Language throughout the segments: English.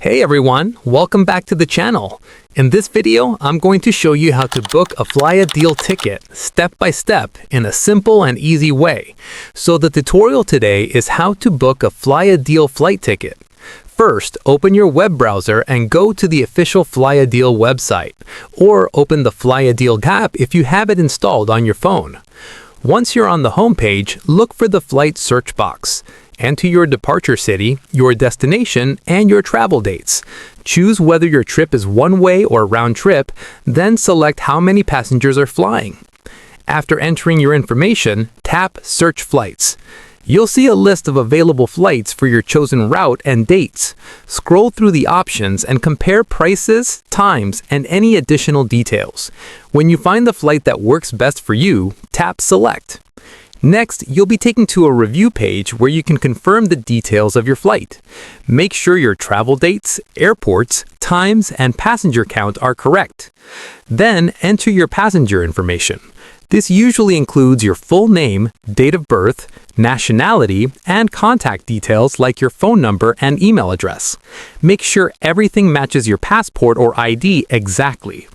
Hey everyone, welcome back to the channel. In this video, I'm going to show you how to book a Flyadeal ticket step by step in a simple and easy way. So the tutorial today is how to book a Flyadeal flight ticket. First, open your web browser and go to the official Flyadeal website, or open the Flyadeal app if you have it installed on your phone. Once you're on the home page, look for the flight search box. Enter your departure city, your destination, and your travel dates. Choose whether your trip is one-way or round trip, then select how many passengers are flying. After entering your information, tap Search Flights. You'll see a list of available flights for your chosen route and dates. Scroll through the options and compare prices, times, and any additional details. When you find the flight that works best for you, tap Select. Next, you'll be taken to a review page where you can confirm the details of your flight. Make sure your travel dates, airports, times, and passenger count are correct. Then, enter your passenger information. This usually includes your full name, date of birth, nationality, and contact details like your phone number and email address. Make sure everything matches your passport or ID exactly.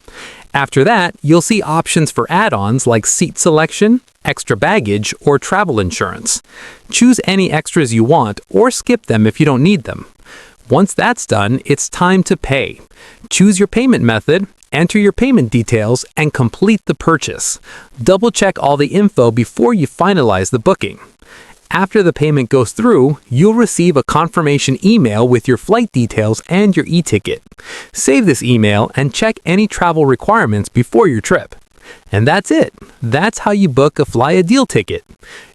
After that, you'll see options for add-ons like seat selection, extra baggage, or travel insurance. Choose any extras you want or skip them if you don't need them. Once that's done, it's time to pay. Choose your payment method, enter your payment details, and complete the purchase. Double-check all the info before you finalize the booking. After the payment goes through, you'll receive a confirmation email with your flight details and your e-ticket. Save this email and check any travel requirements before your trip. And that's it. That's how you book a Flyadeal ticket.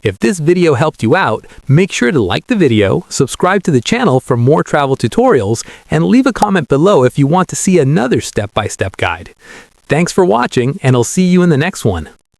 If this video helped you out, make sure to like the video, subscribe to the channel for more travel tutorials, and leave a comment below if you want to see another step-by-step guide. Thanks for watching, and I'll see you in the next one.